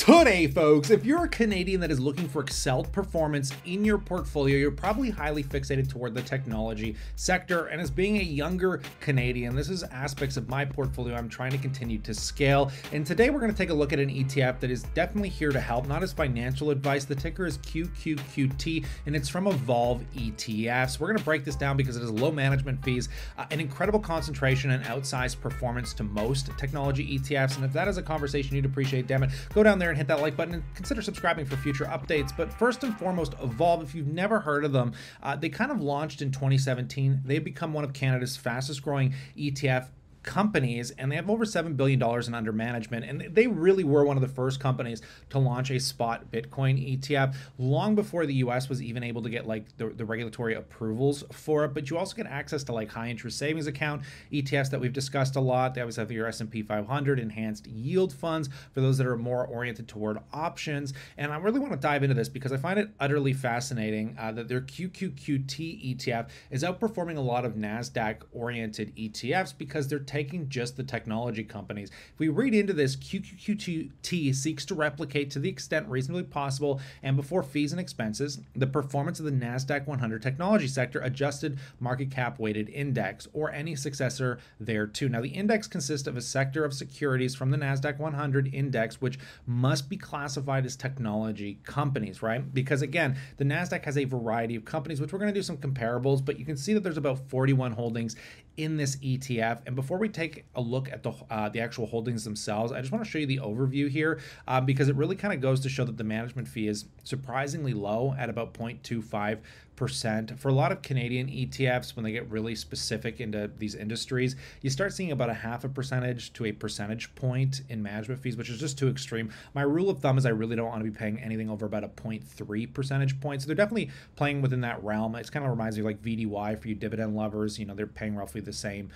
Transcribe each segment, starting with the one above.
Today, folks, if you're a Canadian that is looking for excelled performance in your portfolio, you're probably highly fixated toward the technology sector. And as being a younger Canadian, this is aspects of my portfolio I'm trying to continue to scale. And today we're going to take a look at an ETF that is definitely here to help, not as financial advice. The ticker is QQQT, and it's from Evolve ETFs. We're going to break this down because it has low management fees, an incredible concentration and outsized performance to most technology ETFs. And if that is a conversation you'd appreciate, damn it, go down there and hit that like button and consider subscribing for future updates. But first and foremost, Evolve, if you've never heard of them, they kind of launched in 2017. They've become one of Canada's fastest growing ETF companies, and they have over $7 billion in under management, and they really were one of the first companies to launch a spot Bitcoin ETF long before the US was even able to get like the regulatory approvals for it. But you also get access to like high interest savings account ETFs that we've discussed a lot. They always have your S&P 500 enhanced yield funds for those that are more oriented toward options. And I really want to dive into this because I find it utterly fascinating that their QQQT ETF is outperforming a lot of NASDAQ oriented ETFs because they're taking just the technology companies. If we read into this, QQQT seeks to replicate to the extent reasonably possible and before fees and expenses the performance of the NASDAQ 100 technology sector adjusted market cap weighted index or any successor thereto. Now, the index consists of a sector of securities from the NASDAQ 100 index, which must be classified as technology companies, right? Because again, the NASDAQ has a variety of companies, which we're going to do some comparables, but you can see that there's about 41 holdings in this ETF. And before we take a look at the actual holdings themselves, I just want to show you the overview here because it really kind of goes to show that the management fee is surprisingly low at about 0.25%. For a lot of Canadian ETFs, when they get really specific into these industries, you start seeing about a 0.5% to a percentage point in management fees, which is just too extreme. My rule of thumb is I really don't want to be paying anything over about a 0.3 percentage point. So they're definitely playing within that realm. It kind of reminds me of like VDY for you dividend lovers. You know, they're paying roughly the same,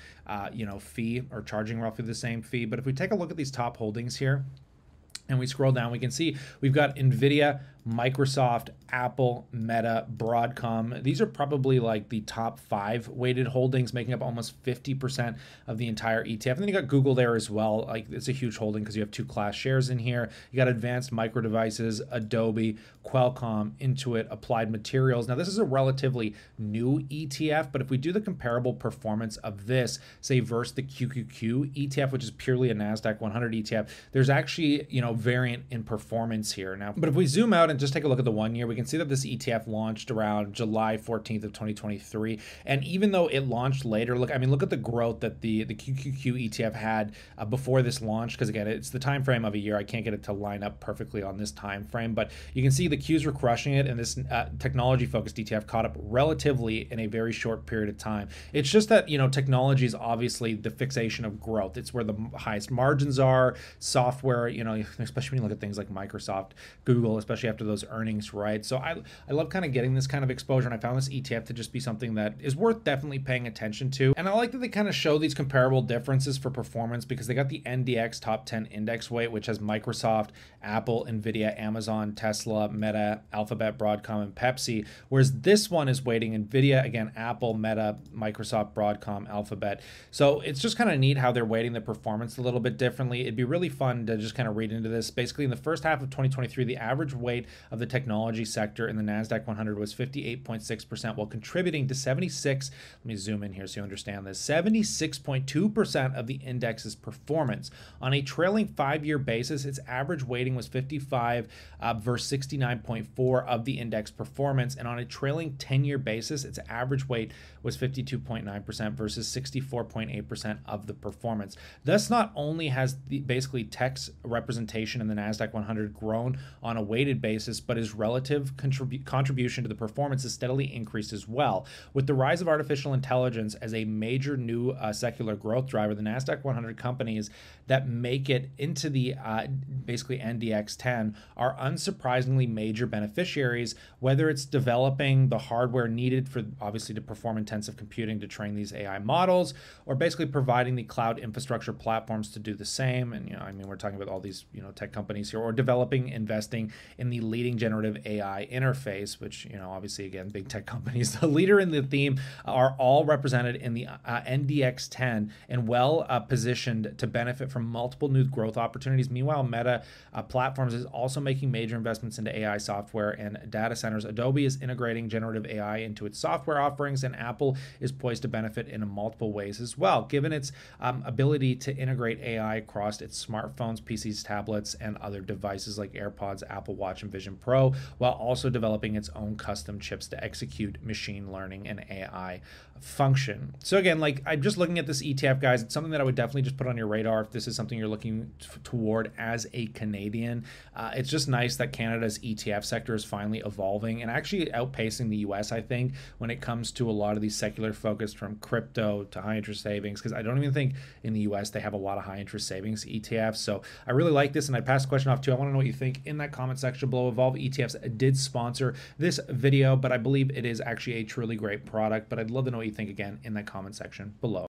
fee or charging roughly the same fee. But if we take a look at these top holdings here, and we scroll down, we can see we've got NVIDIA, Microsoft, Apple, Meta, Broadcom. These are probably like the top 5 weighted holdings, making up almost 50% of the entire ETF. And then you got Google there as well. Like, it's a huge holding because you have 2 class shares in here. You got Advanced Micro Devices, Adobe, Qualcomm, Intuit, Applied Materials. Now, this is a relatively new ETF, but if we do the comparable performance of this, say versus the QQQ ETF, which is purely a NASDAQ 100 ETF, there's actually, variant in performance here. Now, but if we zoom out and just take a look at the 1 year, we can see that this ETF launched around July 14th of 2023. And even though it launched later, look at the growth that the QQQ ETF had before this launch, because again, it's the time frame of a year. I can't get it to line up perfectly on this time frame, but you can see the Qs were crushing it, and this technology-focused ETF caught up relatively in a very short period of time. It's just that, technology is obviously the fixation of growth. It's where the highest margins are, software, especially when you look at things like Microsoft, Google, especially after those earnings, right? So I love kind of getting this kind of exposure, and I found this ETF to just be something that is worth definitely paying attention to. And I like that they kind of show these comparable differences for performance because they got the NDX top 10 index weight, which has Microsoft, Apple, NVIDIA, Amazon, Tesla, Meta, Alphabet, Broadcom, and Pepsi, whereas this one is weighting NVIDIA, again, Apple, Meta, Microsoft, Broadcom, Alphabet. So it's just kind of neat how they're weighting the performance a little bit differently. It'd be really fun to just kind of read into this. Basically, in the first half of 2023, the average weight of the technology sector in the NASDAQ 100 was 58.6%, while contributing to 76, let me zoom in here so you understand this, 76.2% of the index's performance. On a trailing 5-year basis, its average weighting was 55 versus 69.4 of the index performance, and on a trailing 10-year basis, its average weight was 52.9% versus 64.8% of the performance. Thus, not only has the basically tech's representation in the NASDAQ 100 grown on a weighted basis, but his relative contribution to the performance has steadily increased as well. With the rise of artificial intelligence as a major new secular growth driver, the NASDAQ 100 companies that make it into the basically NDX 10 are unsurprisingly major beneficiaries, whether it's developing the hardware needed for obviously to perform intensive computing to train these AI models, or basically providing the cloud infrastructure platforms to do the same. And we're talking about all these tech companies here, or developing, investing in the leading generative AI interface, which, you know, obviously, again, big tech companies, the leader in the theme, are all represented in the NDX 10 and well positioned to benefit from multiple new growth opportunities. Meanwhile, Meta Platforms is also making major investments into AI software and data centers. Adobe is integrating generative AI into its software offerings, and Apple is poised to benefit in multiple ways as well, given its ability to integrate AI across its smartphones, PCs, tablets, and other devices like AirPods, Apple Watch, and Vision Pro, while also developing its own custom chips to execute machine learning and AI function. So again, like, I'm just looking at this ETF, guys. It's something that I would definitely just put on your radar if this is something you're looking toward as a Canadian. It's just nice that Canada's ETF sector is finally evolving and actually outpacing the US, I think, when it comes to a lot of these secular focus, from crypto to high interest savings, because I don't even think in the US they have a lot of high interest savings ETFs. So I really like this, and I pass the question off to you. I want to know what you think in that comment section below. Evolve ETFs did sponsor this video, but I believe it is actually a truly great product. But I'd love to know what you think, again, in that comment section below.